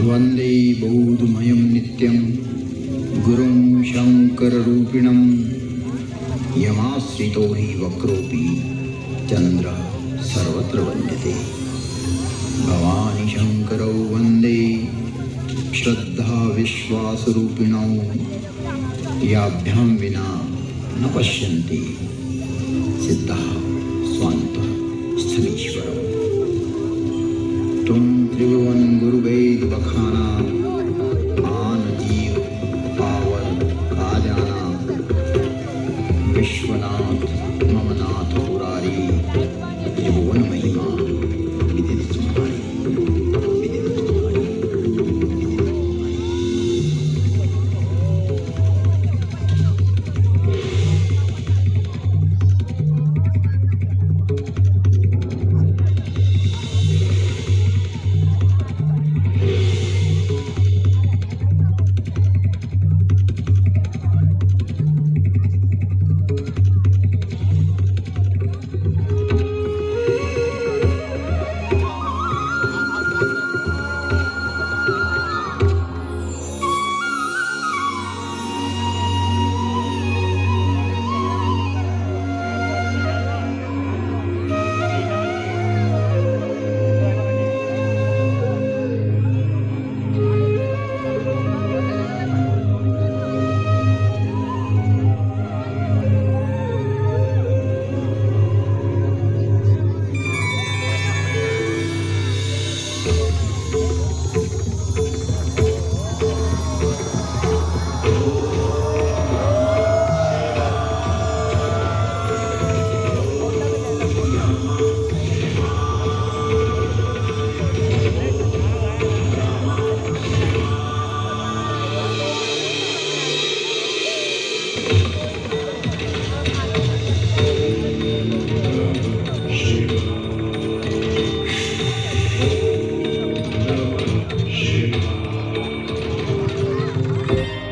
वंदे बौद्धमयं नित्यं गुरुं शंकररूपिणं यमाश्रितो हि वक्रोऽपि चन्द्रः सर्वत्र वन्द्यते। भवानी शंकरौ वंदे श्रद्धा विश्वासरूपिणौ याभ्यां विना न पश्यन्ति सिद्धः स्वान्तः स्थलीश्वरम्। तुम त्रिभुवन गुरुवेद बखाना आन जीव पावर आजाना विश्वनाथ ममनाथ पुरारी त्रिभुवन महिमा विदित तुम्हारी विदित तुम्हारी।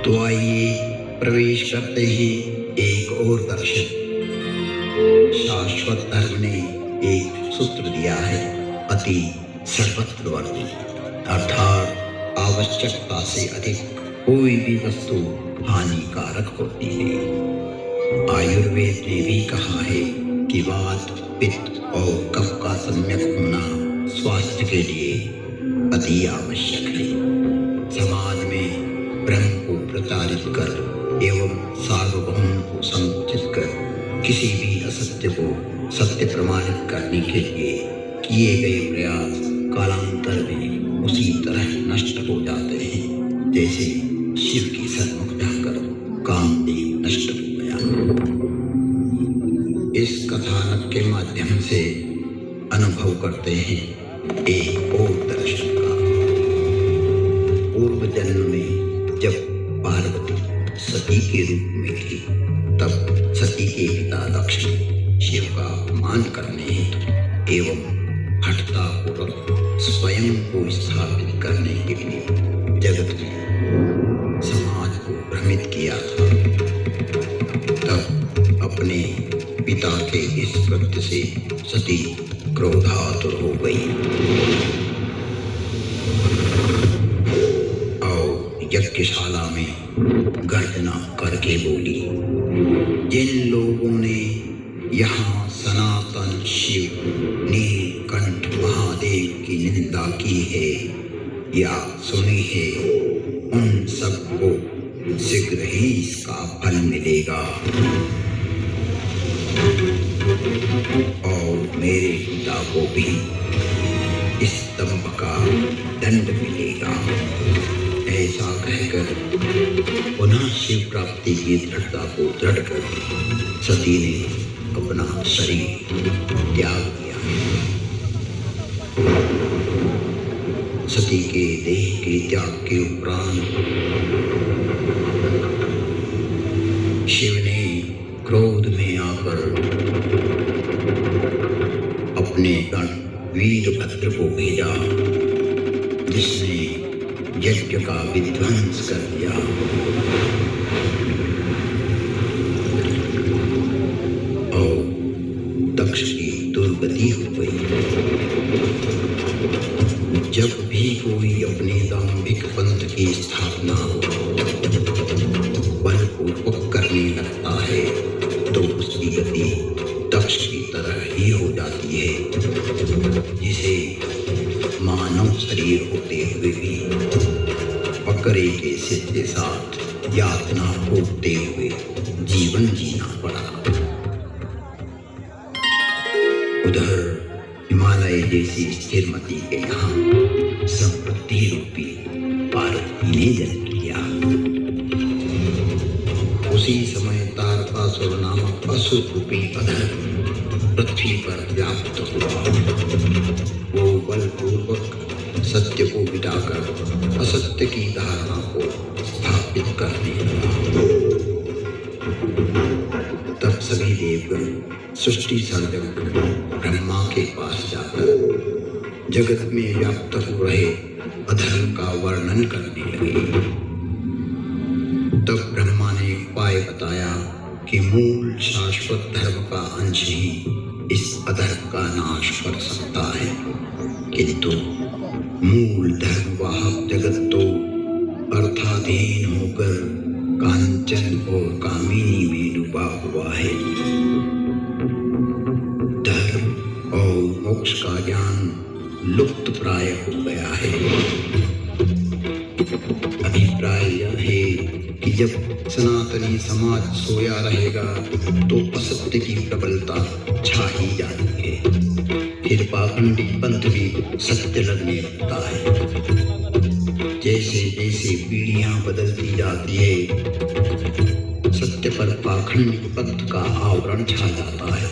तो आइए प्रवेश करते हैं एक और दर्शन। शाश्वत धर्म ने एक सूत्र दिया है, अति सर्वत्रवर्ती, अर्थात आवश्यकता से अधिक कोई भी वस्तु हानिकारक होती है। आयुर्वेद ने भी कहा है कि वात, पित्त और कफ का सम्यक होना स्वास्थ्य के लिए अति आवश्यक है। समाज में ब्रह्म को प्रचारित कर एवं सार्वभौम को संकुचित कर किसी भी असत्य को सत्य प्रमाणित करने के लिए किए गए प्रयास कालांतर में उसी तरह नष्ट हो जाते हैं जैसे शिव की सन्मुख जाकर कामदेव नष्ट हो गया। इस कथानक के माध्यम से अनुभव करते हैं एक और दर्शन का। पूर्व जन्म में जब पार्वती सती के रूप में थी, तब सती के पिता दक्ष ने शिव का अपमान करने एवं हठता पूर्वक स्वयं को स्थापित करने के लिए जगत में समाज को भ्रमित किया था। तब अपने पिता के इस कृत्य से सती क्रोधातुर हो गई और यज्ञशाला में गर्जना करके बोली, जिन लोगों ने यहाँ सनातन शिव नीलकंठ महादेव की निंदा की है या सुनी है, उन सबको शीघ्र ही इसका फल मिलेगा और मेरे पिता को भी इस दंभ का दंड मिलेगा। ऐसा कहकर पुनः शिव प्राप्ति की दृढ़ता को दृढ़ कर सती ने अपना शरीर त्याग दिया। सती के देह के त्याग के उपरांत शिव ने क्रोध में आकर अपने गण वीरभद्र को भेजा, जिसने यज्ञ का विध्वंस कर दिया और दक्ष की दुर्गति हो गई। जब भी कोई अपने दाम्भिक पंथ की स्थापना बलपूर्वक करने लगता है तो उसकी गति दक्ष की तरह ही हो जाती है, जिसे मानव शरीर होते हुए भी बकरे के सिर के साथ यातना भोगते हुए जीवन जीना पड़ा। उधर हिमालय जैसी स्थिरमती के यहाँ समृद्धि रूपी पार्वती ने जन्म लिया। उसी समय तारकासुर नामक असुर रूपी अधर्म पृथ्वी पर व्याप्त हुआ। वो बलपूर्वक सत्य को मिटाकर असत्य की धारणा को स्थापित करने लगा। तब सभी देवगण सृष्टि सर्जक ब्रह्मा के पास जाकर जगत में व्याप्त हो रहे अधर्म का वर्णन करने लगे। तब ब्रह्मा ने उपाय बताया कि मूल शाश्वत धर्म का अंश ही इस अधर्म का नाश कर सकता है, किंतु मूल धर्म वाहक जगत तो अर्थाधीन होकर कांचन और कामिनी में डूबा हुआ है। धर्म और मोक्ष का ज्ञान लुप्त प्राय हो गया है। अभिप्राय यह है कि जब सनातनी समाज सोया रहेगा तो असत्य की प्रबलता छा ही जाती है, फिर पाखंडी पंथ भी सत्य लगने लगता है। जैसे जैसे पीढ़ियां बदलती जाती है, सत्य पर पाखंडी पंथ का आवरण छा जाता है।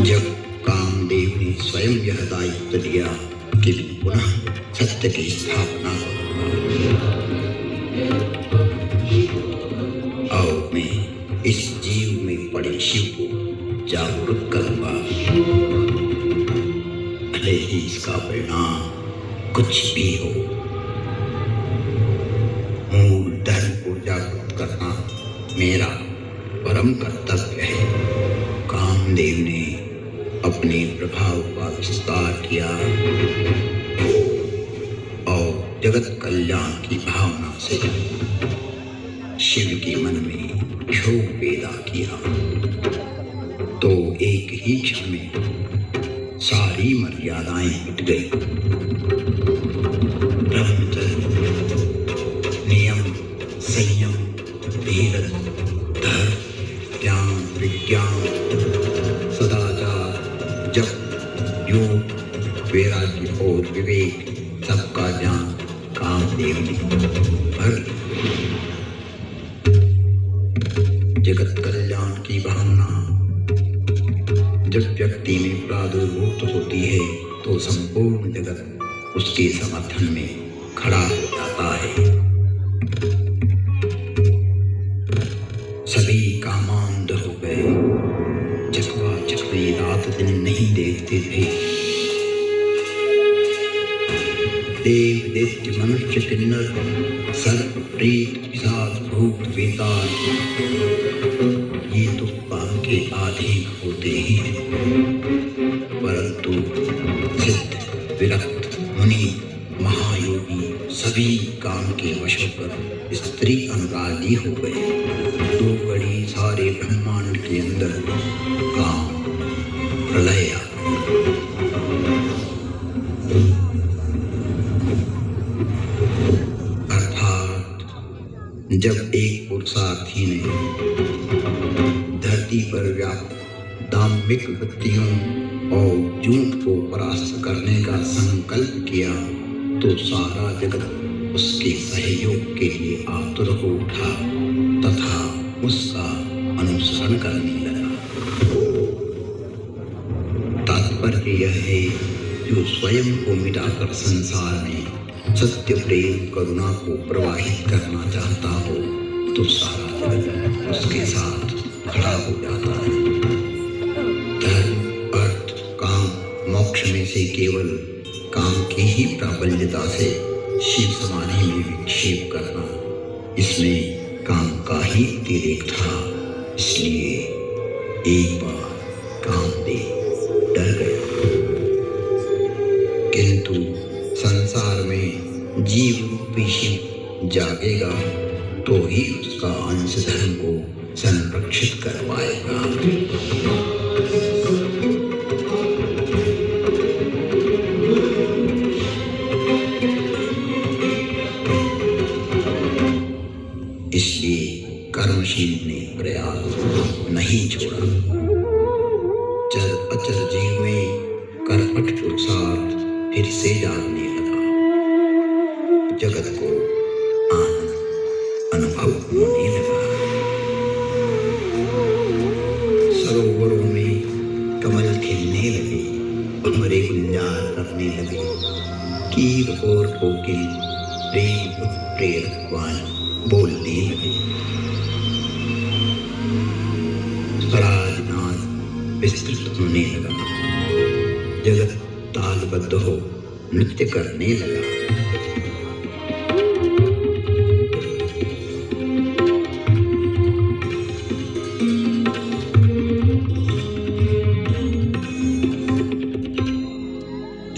जब कामदेव ने स्वयं यह दायित्व लिया कि पुनः सत्य की स्थापना और मैं इस जीव में पड़े शिव को जागरूक करूंगा, भले ही इसका परिणाम कुछ भी हो। मूल धर्म को जागरूक करना मेरा परम कर्तव्य है। कामदेव ने अपने प्रभाव का विस्तार किया जगत कल्याण की भावना से शिव के मन में क्षोभ पैदा किया तो एक ही क्षण में सारी मर्यादाएं मिट गई। ब्रह्मचर्य, नियम, संयम, धीरज, धर्म, ज्ञान, विज्ञान, सदाचार, जप, योग, वैराग्य और विवेक सबका ज्ञान कामदेव ने भर जगत कल्याण की भावना जब व्यक्ति में प्रादुर्भूत होती है तो संपूर्ण जगत उसके समर्थन में खड़ा हो जाता है। सभी कामांध हो गए, चकवा चकवी रात दिन नहीं देखते थे। देव दैत्य मनुष्य किन्नर सर्प प्रेत पिशाच भूत वेताल ये तो काम के अधीन होते ही हैं, परंतु सिद्ध विरक्त मुनि महायोगी सभी काम के वश होकर स्त्री अनुरागी हो गए। दो घड़ी सारे ब्रह्मांड के अंदर काम प्रलय आ जब एक पुरुषार्थी ने धरती पर व्याप्त दाम्भिक वृत्तियों और झूठ को परास्त करने का संकल्प किया तो सारा जगत उसके सहयोग के लिए आतुर हो उठा तथा उसका अनुसरण करने लगा। तात्पर्य यह है, जो स्वयं को मिटाकर संसार में सत्य प्रेम करुणा को प्रवाहित करना चाहता हो तो सारा जगत उसके साथ खड़ा हो जाता है। धर्म, अर्थ, काम, मोक्ष में से केवल काम की ही प्राबल्यता से शिव समाधि में विक्षेप करना, इसमें काम का ही अतिरेक था। इसलिए एक बार कामदेव डर गया, किंतु संसार में जीव रूपी शिव जागेगा तो ही उसका अंश धर्म को संरक्षित कर पाएगा। इसलिए कर्मशील ने प्रयास नहीं छोड़ा। चर अचर जीव में कर्मठ पुरुषार्थ फिर से जागने लगा। जगत को आनंद अनुभव होने लगा। सरोवरों में कमल खिलने लगे, भंवरे गुंजार करने लगे, कीर और कोकिल प्रेम प्रेरक वाणी बोलने लगे। स्वराजनाद विस्तृत होने लगा। जगत तालबद्ध हो नृत्य करने लगा।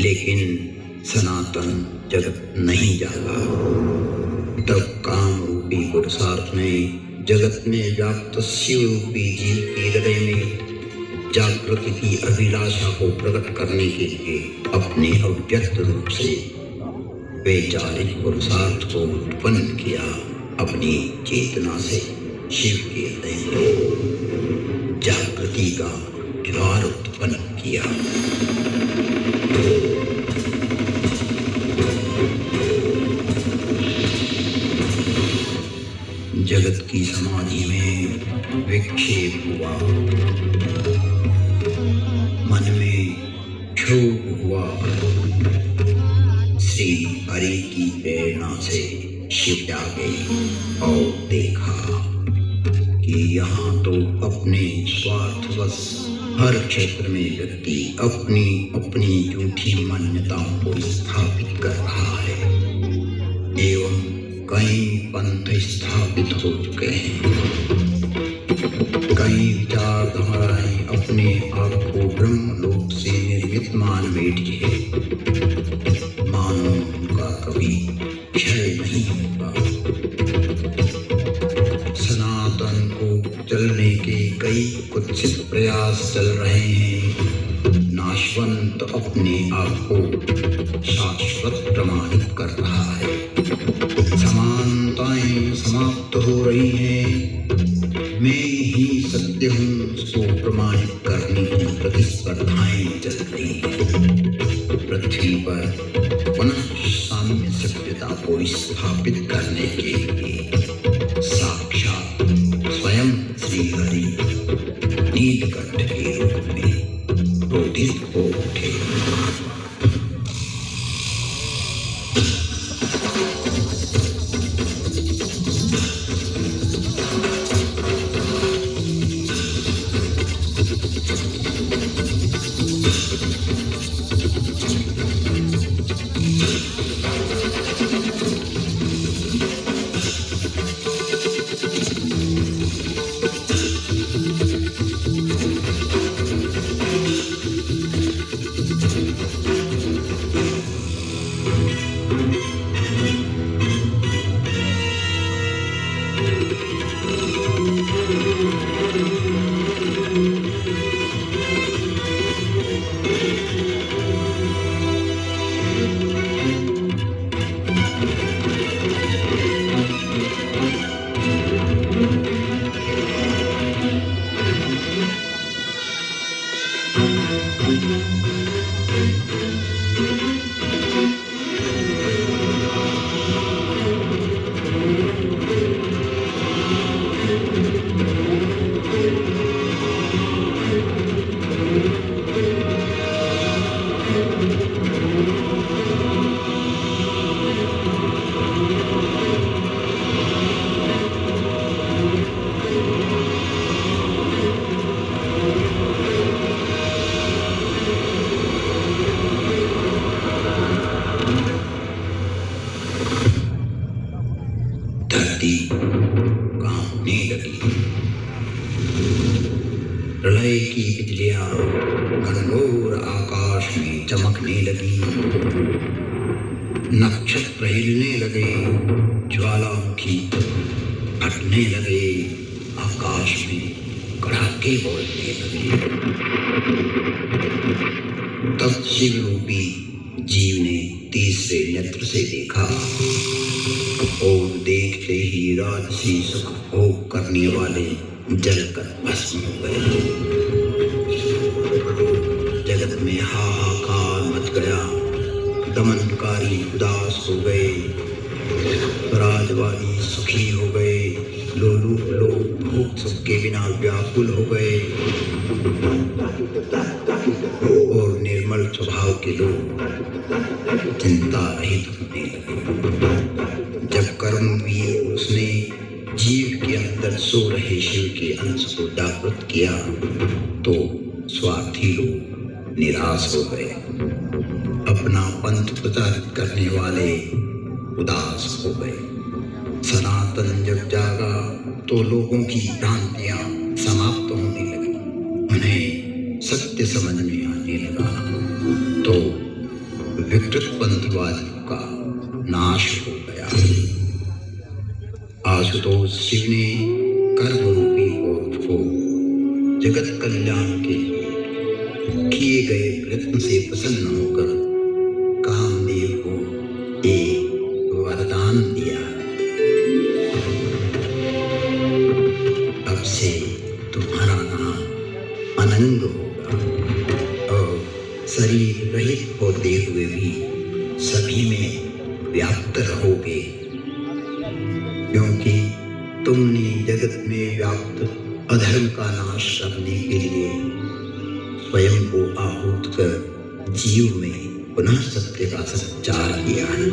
लेकिन सनातन जगत नहीं जागा। तब काम रूपी पुरुषार्थ ने जगत में व्याप्त शिव रूपी जीव के हृदय में जागृति की अभिलाषा को प्रकट करने के लिए अपने अव्यक्त रूप से वैचारिक पुरुषार्थ को उत्पन्न किया। अपनी चेतना से शिव के हृदय में जागृति का ज्वार उत्पन्न किया। जगत की समाधि में विक्षेप हुआ, मन में क्षोभ हुआ। श्री हरि की प्रेरणा से शिव जागे और देखा कि यहाँ तो अपने स्वार्थवश हर क्षेत्र में व्यक्ति अपनी अपनी झूठी मान्यताओं को स्थापित कर रहा है एवं कई पंथ स्थापित हो चुके हैं। कई विचारधाराएं अपने आप को ब्रह्मलोक से निर्मित मान बैठी है। मानो उनका कभी क्षय नहीं होगा। सनातन को चलने के कई कुत्सित प्रयास चल रहे हैं। नाशवंत अपने आप को शाश्वत प्रमाणित कर रहा है। समानताएं समाप्त हो रही हैं। मैं ही सत्य हूँ उसको प्रमाणित करने की प्रतिस्पर्धाएं चल रही हैं। पृथ्वी पर पुनः साम्य सभ्यता को स्थापित करने के लिए साक्षात स्वयं श्री हरि नीलकंठ के रूप में क्रोधित हो उठे। कांपने लगी। प्रलय की बिजलियां घनघोर आकाश में चमकने लगी। नक्षत्र हिलने लगे, ज्वालामुखी फटने लगे, आकाश में कड़ाके बोलने लगे। तब शिव रूपी जीव ने तीसरे नेत्र से देखा और देखते ही राजसी सुख भोग करने वाले जलकर भस्म हो गए। जगत में हाहाकार मच गया। दमनकारी उदास हो गए, राजवादी सुखी हो गए, लोलुप लोग भूख सुख के बिना व्याकुल हो गए और निर्मल स्वभाव के लोग चिंता रहित होने लगे। जब कर्मवीर उसने जीव के अंदर सो रहे शिव के अंश को जागृत किया तो स्वार्थी लोग निराश हो गए। अपना पंथ प्रचारित करने वाले उदास हो गए। सनातन जब जागा तो लोगों की भ्रांतियां समाप्त होने लगी। उन्हें सत्य समझ में आने लगा तो विकृत पंथवादियों का नाश हो गया। आशुतोष शिव ने कर्म रूपी और को जगत कल्याण के किए गए प्रयत्न से प्रसन्न होकर कामदेव को एक वरदान दिया। अब से तुम्हारा नाम अनंग होगा और शरीर रहित होते हुए भी सभी में व्याप्त रहोगे, क्योंकि तुमने जगत में व्याप्त अधर्म का नाश करने के लिए स्वयं को आहूत कर जीव में पुनः सत्य का संचार किया है।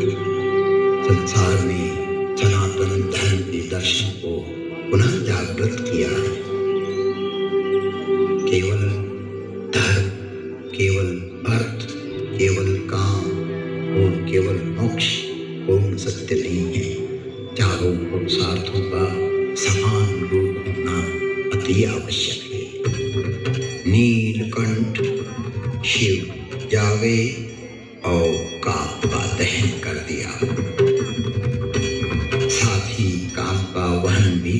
संसार में सनातन धर्म के दर्शन को पुनः जागृत किया है। केवल धर्म, केवल अर्थ, केवल काम और केवल मोक्ष पूर्ण सत्य नहीं है। चारों पुरुषार्थों का समान रूप होना अति आवश्यक है। नीलकंठ शिव जागे और काक का दहन कर दिया।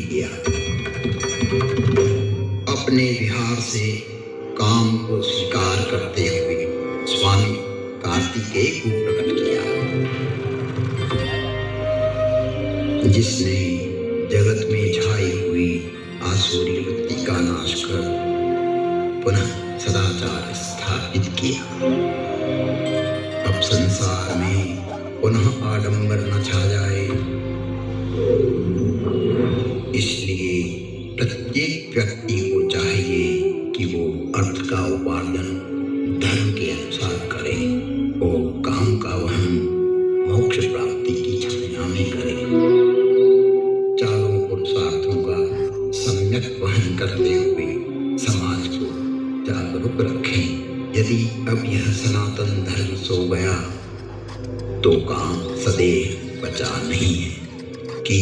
गया। अपने विहार से काम को स्वीकार करते हुए स्वामी कार्तिकेय को प्रकट किया, जिसने जगत में छाई हुई आसुरी वृत्ति का नाश कर पुनः सदाचार स्थापित किया। अब संसार में पुनः आडंबर न छा जाए, इसलिए प्रत्येक व्यक्ति को चाहिए कि वो अर्थ का उपार्जन धर्म के अनुसार करे और काम का वहन मोक्ष प्राप्ति की छाया में करे। चारों पुरुषार्थों का सम्यक वहन करते हुए समाज को जागरूक रखें। यदि अब यह सनातन धर्म सो गया तो काम सदैव बचा नहीं है कि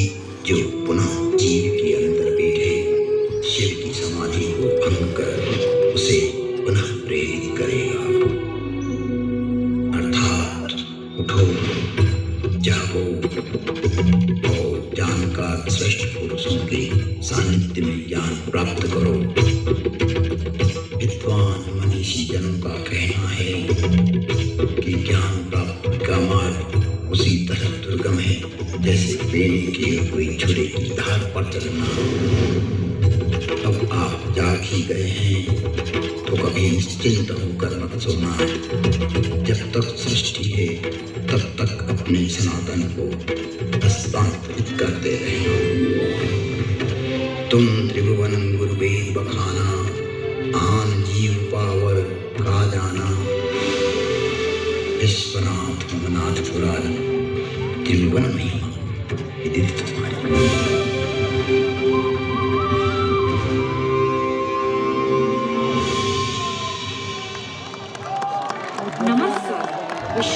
जो पुनः जीव के अंदर बैठे शिव की समाधि को भंग कर उसे पुनः प्रेरित करेगा। अर्थात उठो, जागो और जानकार श्रेष्ठ पुरुषों के सानिध्य में ज्ञान प्राप्त करो। विद्वान मनीषी जनों का कहना है कि ज्ञान प्राप्ति का मार्ग उसी तरह दुर्गम है जैसे पेड़ के हुए छुरे की धार पर चलना। अब आप जाग ही गए हैं तो कभी निश्चिंत होकर मत सोना। जब तक सृष्टि है तब तक अपने सनातन को हस्तांतरित करते रहना। तुम त्रिभुवन गुरुवेद बखाना, आन जीव पावर का जाना। विश्वनाथ ममनाथ पुरारी त्रिभुवन महिमा विदित